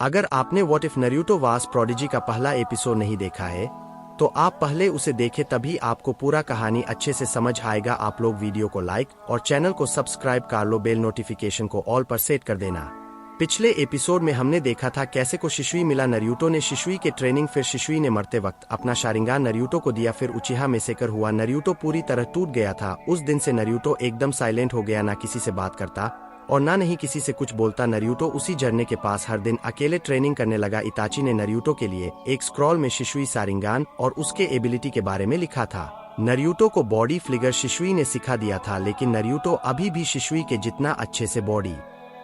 अगर आपने what if Naruto was prodigy का पहला एपिसोड नहीं देखा है तो आप पहले उसे देखें, तभी आपको पूरा कहानी अच्छे से समझ आएगा। आप लोग वीडियो को लाइक और चैनल को सब्सक्राइब कर लो, बेल नोटिफिकेशन को ऑल पर सेट कर देना। पिछले एपिसोड में हमने देखा था कैसे को शिशुई मिला, नारुतो ने शिशुई के ट्रेनिंग, फिर शिशुई ने मरते वक्त अपना शारिंगान नारुतो को दिया, फिर उचिहा मेसेकर हुआ। नारुतो पूरी तरह टूट गया था। उस दिन से नारुतो एकदम साइलेंट हो गया, ना किसी से बात करता और ना नहीं किसी से कुछ बोलता। नारुतो उसी झरने के पास हर दिन अकेले ट्रेनिंग करने लगा। इताची ने नारुतो के लिए एक स्क्रॉल में शिशुई शारिंगान और उसके एबिलिटी के बारे में लिखा था। नारुतो को बॉडी फ्लिगर शिशुई ने सिखा दिया था, लेकिन नारुतो अभी भी शिशुई के जितना अच्छे से बॉडी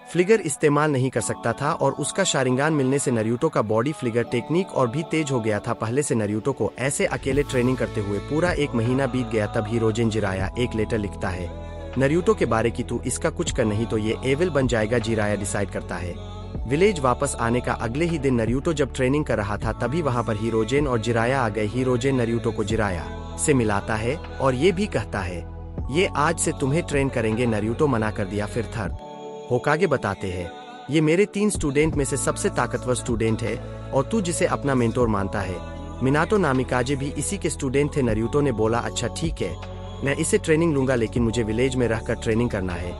फ्लिगर इस्तेमाल नहीं कर सकता था और उसका शारिंगान मिलने से नारुतो का बॉडी फ्लिगर टेक्निक और भी तेज हो गया था। पहले से नारुतो को ऐसे अकेले ट्रेनिंग करते हुए पूरा 1 महीना बीत गया। तब हिरोजिन जिराया एक लेटर लिखता है नारुतो के बारे की, तू इसका कुछ कर नहीं तो ये एविल बन जाएगा। जिराया डिसाइड करता है विलेज वापस आने का। अगले ही दिन नारुतो जब ट्रेनिंग कर रहा था तभी वहां पर हिरोजिन और जिराया आ गए। हिरोजिन नारुतो को जिराया से मिलाता है और ये भी कहता है ये आज से तुम्हें ट्रेन करेंगे। नारुतो मना कर दिया। फिर थर्ड होकागे बताते हैं ये मेरे 3 स्टूडेंट में से सबसे ताकतवर स्टूडेंट है और तू जिसे अपना मेंटोर मानता है। मिनाटो नामिकाजे भी इसी के स्टूडेंट थे। नारुतो ने बोला अच्छा ठीक है, मैं इसे ट्रेनिंग लूंगा, लेकिन मुझे विलेज में रहकर ट्रेनिंग करना है।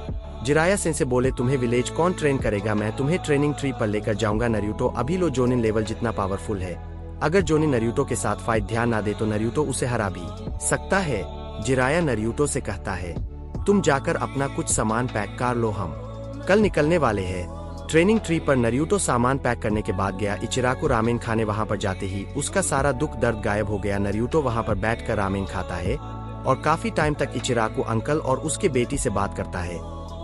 जिराया सेंसे बोले तुम्हें विलेज कौन ट्रेन करेगा, मैं तुम्हें ट्रेनिंग ट्री पर लेकर जाऊंगा। नारुतो अभी लो जोनिन लेवल जितना पावरफुल है। अगर जोनिन नारुतो के साथ फाइट ध्यान ना दे तो नारुतो उसे हरा भी सकता है। जिराया नारुतो से कहता है तुम जाकर अपना कुछ सामान पैक कर लो, हम कल निकलने वाले हैं। ट्रेनिंग ट्री पर नारुतो सामान पैक करने के बाद गया। इचिराको रामेन खाने। वहां पर जाते ही उसका सारा दुख दर्द गायब हो गया। नारुतो वहां पर बैठकर रामेन खाता है और काफी टाइम तक इचिराको अंकल और उसके बेटी से बात करता है।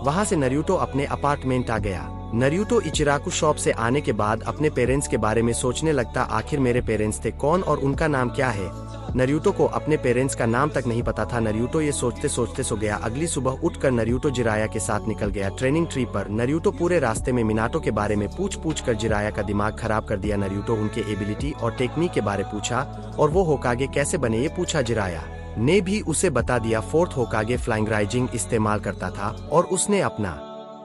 वहां से नारुतो अपने अपार्टमेंट आ गया। नारुतो इचिराको शॉप से आने के बाद अपने पेरेंट्स के बारे में सोचने लगता, आखिर मेरे पेरेंट्स थे कौन और उनका नाम क्या है। नारुतो को अपने पेरेंट्स का नाम तक नहीं पता था। नारुतो ये सोचते सोचते सो गया। अगली सुबह उठकर नारुतो जिराया के साथ निकल गया ट्रेनिंग ट्री पर। नारुतो पूरे रास्ते में मिनाटो के बारे में पूछ कर जिराया का दिमाग खराब कर दिया। नारुतो उनके एबिलिटी और टेक्निक के बारे पूछा और वो होकागे कैसे बने ये पूछा। जिराया ने भी उसे बता दिया। 4th होकागे फ्लाइंग राइजिंग इस्तेमाल करता था और उसने अपना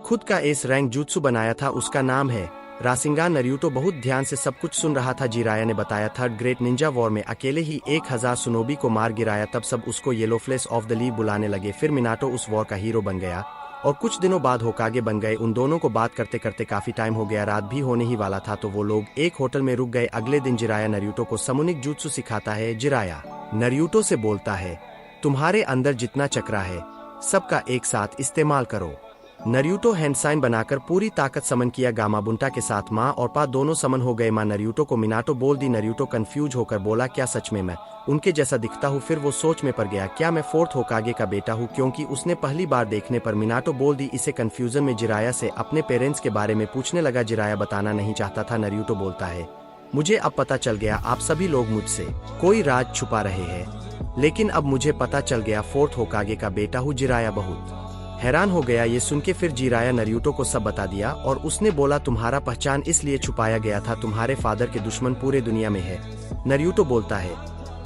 खुद का एस रैंक जुत्सु बनाया था, उसका नाम है रासिंगान। नारुतो बहुत ध्यान से सब कुछ सुन रहा था। जिराया ने बताया 3rd ग्रेट निंजा वॉर में अकेले ही 1000 सुनोबी को मार गिराया। तब सब उसको yellow flesh of the leave बुलाने लगे। फिर मिनाटो उस वॉर का हीरो बन गया और कुछ दिनों बाद होकागे बन गए। उन दोनों को बात करते करते काफी टाइम हो गया। रात भी होने ही वाला था तो वो लोग एक होटल में रुक गए। अगले दिन जिराया नारुतो को समोनिक जुत्सु सिखाता है। जिराया नारुतो से बोलता है तुम्हारे अंदर जितना चक्रा है सबका एक साथ इस्तेमाल करो। नारुतो हैंड साइन बनाकर पूरी ताकत समन किया। गामाबुंटा के साथ माँ और पा दोनों समन हो गए। माँ नारुतो को मिनाटो बोल दी। नारुतो कंफ्यूज होकर बोला क्या सच में मैं उनके जैसा दिखता हूँ। फिर वो सोच में पड़ गया क्या मैं 4th होकागे का बेटा हूँ, क्योंकि उसने पहली बार देखने पर मिनाटो बोल दी। इसे कंफ्यूजन में जिराया से अपने पेरेंट्स के बारे में पूछने लगा। जिराया बताना नहीं चाहता था। नारुतो बोलता है मुझे अब पता चल गया आप सभी लोग मुझसे कोई राज छुपा रहे हैं, लेकिन अब मुझे पता चल गया 4th होकागे का बेटा हूँ। जिराया बहुत हैरान हो गया ये सुन के। फिर जिराया नारुतो को सब बता दिया और उसने बोला तुम्हारा पहचान इसलिए छुपाया गया था, तुम्हारे फादर के दुश्मन पूरे दुनिया में है। नारुतो बोलता है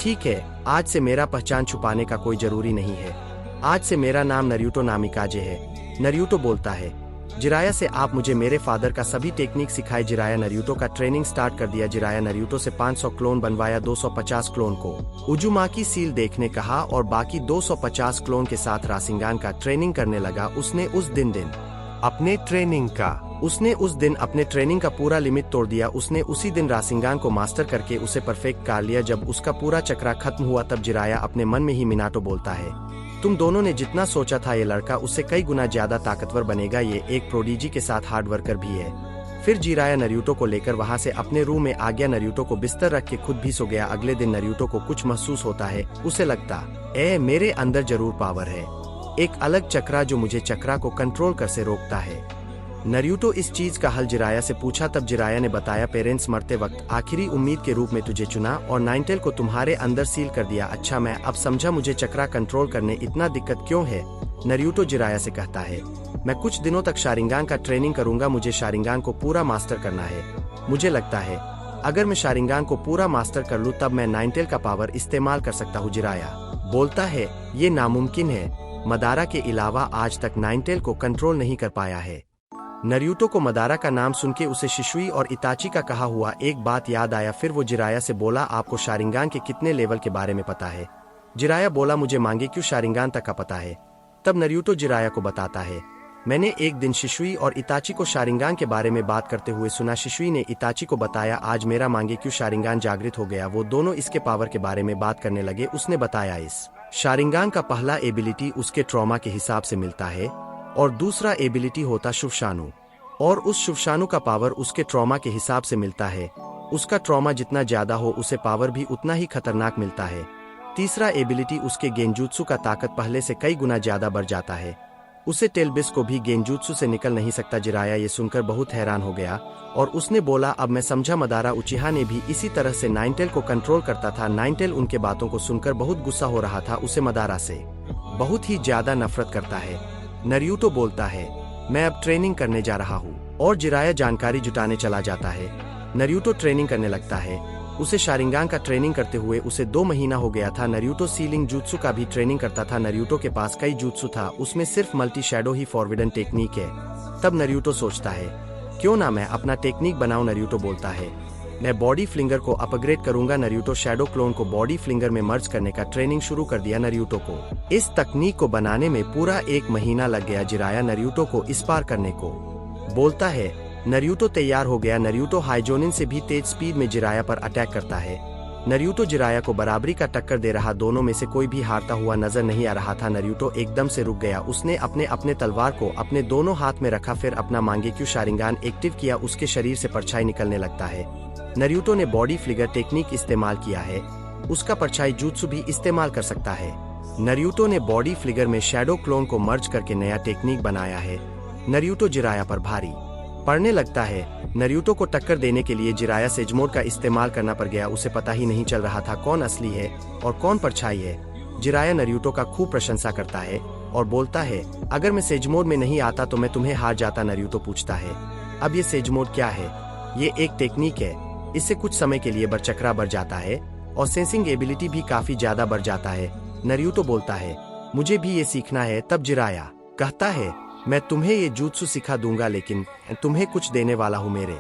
ठीक है, आज से मेरा पहचान छुपाने का कोई जरूरी नहीं है, आज से मेरा नाम नारुतो नामिकाजे है। नारुतो बोलता है जिराया से आप मुझे मेरे फादर का सभी टेक्निक सिखाए। जिराया नारुतो का ट्रेनिंग स्टार्ट कर दिया। जिराया नारुतो से 500 क्लोन बनवाया। 250 क्लोन को उजुमाकी सील देखने कहा और बाकी 250 क्लोन के साथ रासिंगान का ट्रेनिंग करने लगा। उसने उस दिन अपने ट्रेनिंग का पूरा लिमिट तोड़ दिया। उसने उसी दिन रासिंगान को मास्टर करके उसे परफेक्ट कर लिया। जब उसका पूरा चक्रा खत्म हुआ तब जिराया अपने मन में ही मिनाटो बोलता है तुम दोनों ने जितना सोचा था ये लड़का उससे कई गुना ज्यादा ताकतवर बनेगा, ये एक प्रोडिजी के साथ हार्ड वर्कर भी है। फिर जिराया नारुतो को लेकर वहां से अपने रूम में आ गया। नारुतो को बिस्तर रख के खुद भी सो गया। अगले दिन नारुतो को कुछ महसूस होता है। उसे लगता मेरे अंदर जरूर पावर है, एक अलग चक्रा जो मुझे चक्रा को कंट्रोल कर से रोकता है। नारुतो इस चीज का हल जिराया से पूछा। तब जिराया ने बताया पेरेंट्स मरते वक्त आखिरी उम्मीद के रूप में तुझे चुना और नाइनटेल को तुम्हारे अंदर सील कर दिया। अच्छा मैं अब समझा मुझे चक्रा कंट्रोल करने इतना दिक्कत क्यों है। नारुतो जिराया से कहता है मैं कुछ दिनों तक शारिंगान का ट्रेनिंग करूंगा, मुझे शारिंगान को पूरा मास्टर करना है। मुझे लगता है अगर मैं शारिंगान को पूरा मास्टर कर लूं तब मैं नाइनटेल का पावर इस्तेमाल कर सकता हूँ। जिराया बोलता है ये नामुमकिन है, मदारा के अलावा आज तक नाइनटेल को कंट्रोल नहीं कर पाया है। नरूटो को मदारा का नाम सुनके उसे शिशुई और इताची का कहा हुआ एक बात याद आया। फिर वो जिराया से बोला, आपको शारिंगान के कितने लेवल के बारे में पता है? जिराया बोला, मुझे मांगे क्यों शारिंगान तक का पता है। तब नरूटो जिराया को बताता है, मैंने एक दिन शिशुई और इताची को शारिंगान के बारे में बात करते हुए सुना। शिशुई ने इताची को बताया, आज मेरा मांगे क्यों शारिंगान जागृत हो गया। वो दोनों इसके पावर के बारे में बात करने लगे। उसने बताया, इस शारिंगान का पहला एबिलिटी उसके ट्रॉमा के हिसाब से मिलता है और दूसरा एबिलिटी होता शुभशानु, और उस शुभशानु का पावर उसके ट्रॉमा के हिसाब से मिलता है। उसका ट्रॉमा जितना ज्यादा हो उसे पावर भी उतना ही खतरनाक मिलता है। तीसरा एबिलिटी उसके गेंजूत्सु का ताकत पहले से कई गुना ज्यादा बढ़ जाता है। उसे टेलबिस को भी गेंजूत्सु से निकल नहीं सकता। जिराया ये सुनकर बहुत हैरान हो गया और उसने बोला, अब मैं समझा, मदारा उचिहा ने भी इसी तरह से नाइनटेल को कंट्रोल करता था। नाइनटेल उनके बातों को सुनकर बहुत गुस्सा हो रहा था। उसे मदारा से बहुत ही ज्यादा नफरत करता है। नरूटो बोलता है, मैं अब ट्रेनिंग करने जा रहा हूँ, और जिराया जानकारी जुटाने चला जाता है। नरूटो ट्रेनिंग करने लगता है। उसे शारिंगान का ट्रेनिंग करते हुए उसे 2 महीना हो गया था। नरूटो सीलिंग जूत्सु का भी ट्रेनिंग करता था। नरूटो के पास कई जूत्सु था, उसमें सिर्फ मल्टी शैडो ही फॉरविडन टेक्निक है। तब नरूटो सोचता है, क्यों ना मैं अपना टेक्निक बनाऊं। नरूटो बोलता है, मैं बॉडी फ्लिंगर को अपग्रेड करूंगा। नरूटो शैडो क्लोन को बॉडी फ्लिंगर में मर्ज करने का ट्रेनिंग शुरू कर दिया। नरूटो को इस तकनीक को बनाने में पूरा 1 महीना लग गया। जिराया नरूटो को इस पार करने को बोलता है। नरूटो तैयार हो गया। नरूटो हाइजोनिन से भी तेज स्पीड में जिराया पर अटैक करता है। नरूटो जिराया को बराबरी का टक्कर दे रहा। दोनों में से कोई भी हारता हुआ नजर नहीं आ रहा था। नरूटो एकदम से रुक गया। उसने अपने अपने तलवार को अपने दोनों हाथ में रखा, फिर अपना मांगेक्यू शारिंगान एक्टिव किया। उसके शरीर से परछाई निकलने लगता है। नरूटो ने बॉडी फ्लिगर टेक्निक इस्तेमाल किया है। उसका परछाई जूत्सु भी इस्तेमाल कर सकता है। नरूटो ने बॉडी फ्लिगर में शैडो क्लोन को मर्ज करके नया टेक्निक बनाया है। नरूटो जिराया पर भारी पड़ने लगता है। नरूटो को टक्कर देने के लिए जिराया सेज मोड का इस्तेमाल करना पड़ गया। उसे पता ही नहीं चल रहा था कौन असली है और कौन परछाई है। जिराया नरूटो का खूब प्रशंसा करता है और बोलता है, अगर मैं सेज मोड में नहीं आता तो मैं तुम्हें हार जाता। नरूटो पूछता है, अब ये सेज मोड क्या है? ये एक टेक्निक है, इससे कुछ समय के लिए बरचकरा बढ़ जाता है और सेंसिंग एबिलिटी भी काफी ज्यादा बढ़ जाता है। नरूटो बोलता है, मुझे भी ये सीखना है। तब जिराया कहता है, मैं तुम्हें ये जूत्सु सिखा दूंगा, लेकिन तुम्हें कुछ देने वाला हूँ। मेरे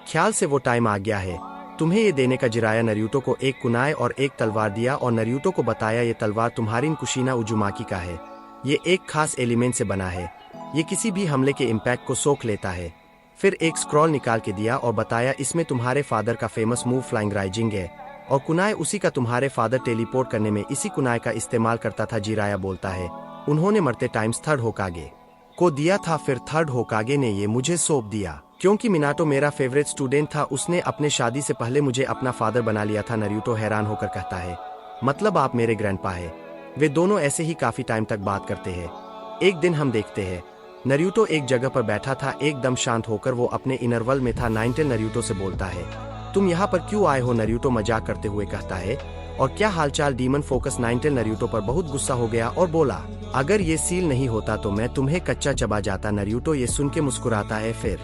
ख्याल से वो टाइम आ गया है तुम्हें ये देने का। जिराया नरूटो को एक कुनाई और एक तलवार दिया और नरूटो को बताया, ये तलवार तुम्हारी कुशीना उजुमाकी का है। ये एक खास एलिमेंट से बना है, ये किसी भी हमले के इम्पैक्ट को सोख लेता है। फिर एक स्क्रॉल निकाल के दिया और बताया, इसमें तुम्हारे फादर का फेमस मूव फ्लाइंग राइजिंग है और कुनाई उसी का। तुम्हारे फादर टेलीपोर्ट करने में इसी कुनाई का इस्तेमाल करता था। जिराया बोलता है, उन्होंने मरते टाइम्स थर्ड होकागे को दिया था, फिर थर्ड होकागे ने ये मुझे सौंप दिया क्योंकि मिनाटो मेरा फेवरेट स्टूडेंट था। उसने अपने शादी से पहले मुझे अपना फादर बना लिया था। नरूटो हैरान होकर कहता है, मतलब आप मेरे ग्रैंडपा है? वे दोनों ऐसे ही काफी टाइम तक बात करते हैं। एक दिन हम देखते हैं नरूटो एक जगह पर बैठा था, एकदम शांत होकर। वो अपने इनर वर्ल्ड में था। नाइनटेल नरूटो से बोलता है, तुम यहाँ पर क्यों आए हो? नरूटो मजाक करते हुए कहता है, और क्या हालचाल डीमन फोकस? नाइनटेल नरूटो पर बहुत गुस्सा हो गया और बोला, अगर ये सील नहीं होता तो मैं तुम्हें कच्चा चबा जाता। नरूटो ये सुन के मुस्कुराता है, फिर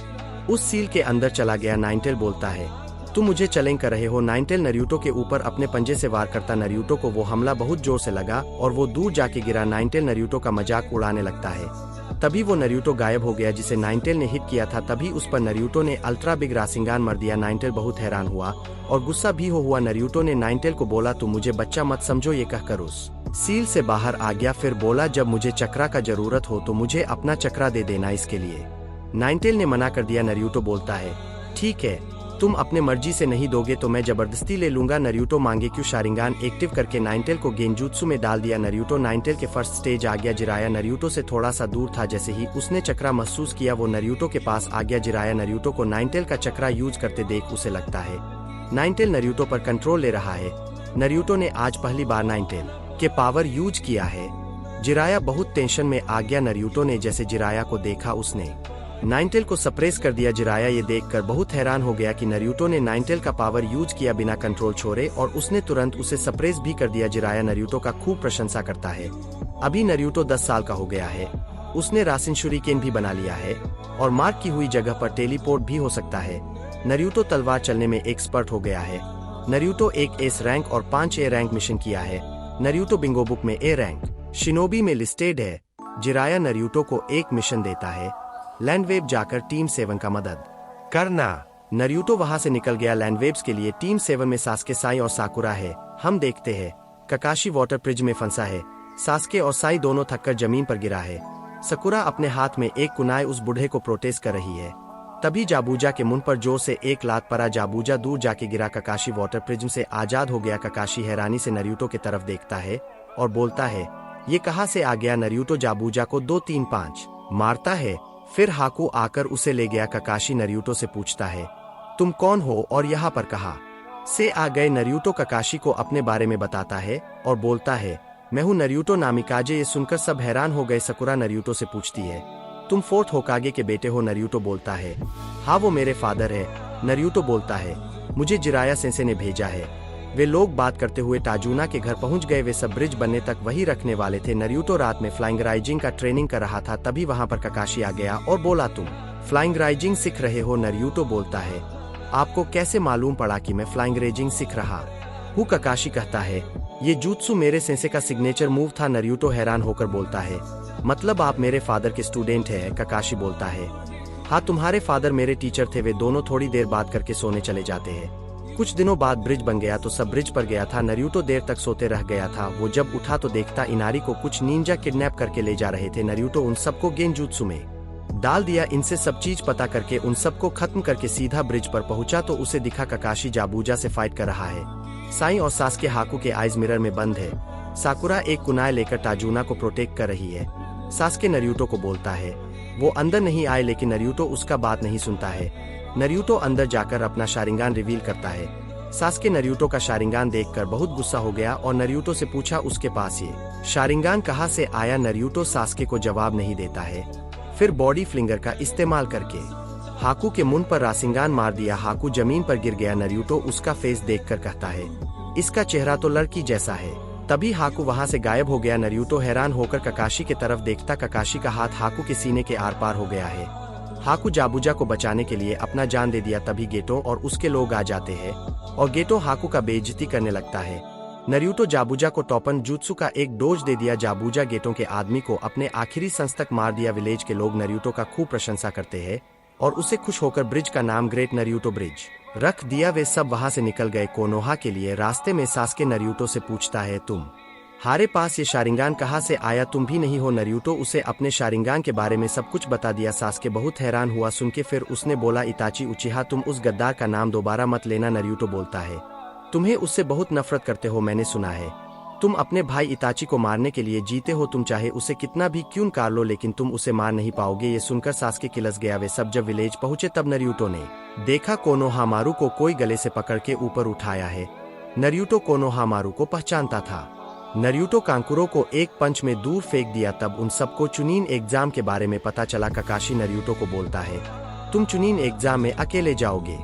उस सील के अंदर चला गया। नाइनटेल बोलता है, तुम मुझे चैलेंज कर रहे हो? नाइनटेल नरूटो के ऊपर अपने पंजे से वार करता। नरूटो को वो हमला बहुत जोर से लगा और वो दूर जाके गिरा। नाइनटेल नरूटो का मजाक उड़ाने लगता है। तभी वो नरूटो गायब हो गया जिसे नाइनटेल ने हिट किया था। तभी उस पर नरूटो ने अल्ट्रा बिग रासिंगान मर दिया। नाइनटेल बहुत हैरान हुआ और गुस्सा भी हुआ। नरूटो ने नाइनटेल को बोला, तुम मुझे बच्चा मत समझो। ये कहकर उस सील से बाहर आ गया। फिर बोला, जब मुझे चक्रा का जरूरत हो तो मुझे अपना चक्रा दे देना। इसके लिए नाइनटेल ने मना कर दिया। नरूटो बोलता है, ठीक है, तुम अपने मर्जी से नहीं दोगे तो मैं जबरदस्ती ले लूंगा। नरूटो मांगेक्यू शारिंगान एक्टिव करके नाइनटेल को गेंजूत्सु में डाल दिया। नरूटो नाइनटेल के फर्स्ट स्टेज आ गया। जिराया नरूटो से थोड़ा सा दूर था। जैसे ही उसने चक्रा महसूस किया वो नरूटो के पास आ गया। जिराया नरूटो को नाइनटेल का चक्रा यूज करते देख उसे लगता है नाइनटेल नरूटो पर कंट्रोल ले रहा है। नरूटो ने आज पहली बार नाइनटेल के पावर यूज किया है। जिराया बहुत टेंशन में आ गया। नरूटो ने जैसे जिराया को देखा उसने नाइनटेल को सप्रेस कर दिया। जिराया ये देखकर बहुत हैरान हो गया कि नरूटो ने नाइनटेल का पावर यूज किया बिना कंट्रोल छोड़े और उसने तुरंत उसे सप्रेस भी कर दिया। जिराया नरूटो का खूब प्रशंसा करता है। अभी नरूटो 10 साल का हो गया है। उसने रासिन शुरिकेन भी बना लिया है और मार्क की हुई जगह पर टेलीपोर्ट भी हो सकता है। नरूटो तलवार चलने में एक्सपर्ट हो गया है। नरूटो एक एस रैंक और 5 ए रैंक मिशन किया है। नरूटो बिंगो बुक में ए रैंक शिनोबी में लिस्टेड है। जिराया नरूटो को एक मिशन देता है। लैंडवेव जाकर टीम 7 का मदद करना। नरूटो वहां से निकल गया। लैंडवेव्स के लिए टीम 7 में सास्के, साई और साकुरा है। हम देखते हैं ककाशी वाटर ब्रिज में फंसा है। सास्के और साई दोनों थककर जमीन पर गिरा है। साकुरा अपने हाथ में एक कुनाई उस बूढ़े को प्रोटेस्ट कर रही है। तभी जाबूजा के मुंह पर जोर से एक लात पड़ा। जाबूजा दूर जाके गिरा। ककाशी वाटर प्रिज्म से आजाद हो गया। ककाशी हैरानी से नरूटो की तरफ देखता है और बोलता है, ये कहां से आ गया? नरूटो जाबूजा को 2-3-5 मारता है। फिर हाकू आकर उसे ले गया। ककाशी नरूटो से पूछता है, तुम कौन हो और यहाँ पर कहाँ से आ गए? नरूटो ककाशी को अपने बारे में बताता है और बोलता है, मैं हूँ नरूटो नामिकाजे। ये सुनकर सब हैरान हो गए। साकुरा नरूटो से पूछती है, तुम फोर्थ होकागे के बेटे हो? नरूटो बोलता है, हाँ वो मेरे फादर है। नरूटो बोलता है, मुझे जिराया सेंसे ने भेजा है। वे लोग बात करते हुए टाजुना के घर पहुंच गए। वे सब ब्रिज बनने तक वही रखने वाले थे। नरूटो रात में फ्लाइंग राइजिंग का ट्रेनिंग कर रहा था। तभी वहां पर ककाशी आ गया और बोला, तुम फ्लाइंग राइजिंग सीख रहे हो? नरूटो बोलता है, आपको कैसे मालूम पड़ा कि मैं फ्लाइंग रेजिंग सीख रहा हूँ? ककाशी कहता है, ये जूत्सु मेरे सेंसे का सिग्नेचर मूव था। नरूटो हैरान होकर बोलता है, मतलब आप मेरे फादर के स्टूडेंट हैं? ककाशी बोलता है, हाँ तुम्हारे फादर मेरे टीचर थे। वे दोनों थोड़ी देर बात करके सोने चले जाते हैं। कुछ दिनों बाद ब्रिज बन गया तो सब ब्रिज पर गया था। नरूटो देर तक सोते रह गया था। वो जब उठा तो देखता इनारी को कुछ निंजा किडनैप करके ले जा रहे थे। नरूटो उन सबको गेंजूत्सु में डाल दिया। इनसे सब चीज पता करके उन सबको खत्म करके सीधा ब्रिज पर पहुंचा तो उसे दिखा ककाशी जाबूजा से फाइट कर रहा है। साई और सास्के हाकू के आइज मिरर में बंद है। साकुरा एक कुनाई लेकर टाजुना को प्रोटेक्ट कर रही है। सास्के नरूटो को बोलता है वो अंदर नहीं आए, लेकिन नरूटो उसका बात नहीं सुनता है। नरूटो अंदर जाकर अपना शारिंगान रिवील करता है। सास्के नरूटो का शारिंगान देखकर बहुत गुस्सा हो गया और नरूटो से पूछा, उसके पास ये शारिंगान कहाँ से आया? नरूटो सास्के को जवाब नहीं देता है। फिर बॉडी फ्लिंगर का इस्तेमाल करके हाकू के मुंह पर रासिंगान मार दिया। हाकू जमीन पर गिर गया। नरूटो उसका फेस देखकर कहता है, इसका चेहरा तो लड़की जैसा है। तभी हाकू वहां से गायब हो गया। नरूटो हैरान होकर ककाशी की तरफ देखता। ककाशी का हाथ हाकू के सीने के आर पार हो गया है। हाकू जाबूजा को बचाने के लिए अपना जान दे दिया। तभी गेटो और उसके लोग आ जाते हैं और गेटो हाकू का बेइज्जती करने लगता है। नरूटो जाबूजा को टोपन जुत्सु का एक डोज दे दिया। जाबूजा गेटो के आदमी को अपने आखिरी सांस तक मार दिया। विलेज के लोग नरूटो का खूब प्रशंसा करते हैं और उसे खुश होकर ब्रिज का नाम ग्रेट नरूटो ब्रिज रख दिया। वे सब वहां से निकल गए कोनोहा के लिए। रास्ते में सास्के नरूटो से पूछता है, तुम हारे पास ये शारिंगान कहाँ से आया? तुम भी नहीं हो? नरूटो उसे अपने शारिंगान के बारे में सब कुछ बता दिया। सास्के बहुत हैरान हुआ सुन के। फिर उसने बोला, इताची उचिहा, तुम उस गद्दार का नाम दोबारा मत लेना। नरूटो बोलता है, तुम्हें उससे बहुत नफरत करते हो, मैंने सुना है। तुम अपने भाई इताची को मारने के लिए जीते हो। तुम चाहे उसे कितना भी क्यों कर लो, लेकिन तुम उसे मार नहीं पाओगे। ये सुनकर सास्के किलस गया। वे सब जब विलेज पहुंचे तब नरूटो ने देखा कोनोहामारू को कोई गले से पकड़ के ऊपर उठाया है। नरूटो कोनोहामारू को पहचानता था। नरूटो कांकुरो को एक पंच में दूर फेंक दिया। तब उन सबको चुनीन एग्जाम के बारे में पता चला। ककाशी नरूटो को बोलता है, तुम चुनीन एग्जाम में अकेले जाओगे।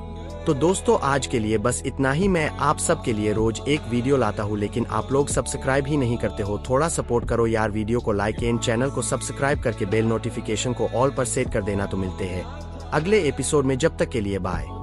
तो दोस्तों आज के लिए बस इतना ही। मैं आप सब के लिए रोज एक वीडियो लाता हूँ, लेकिन आप लोग सब्सक्राइब ही नहीं करते हो। थोड़ा सपोर्ट करो यार। वीडियो को लाइक एंड चैनल को सब्सक्राइब करके बेल नोटिफिकेशन को ऑल पर सेट कर देना। तो मिलते हैं अगले एपिसोड में। जब तक के लिए बाय।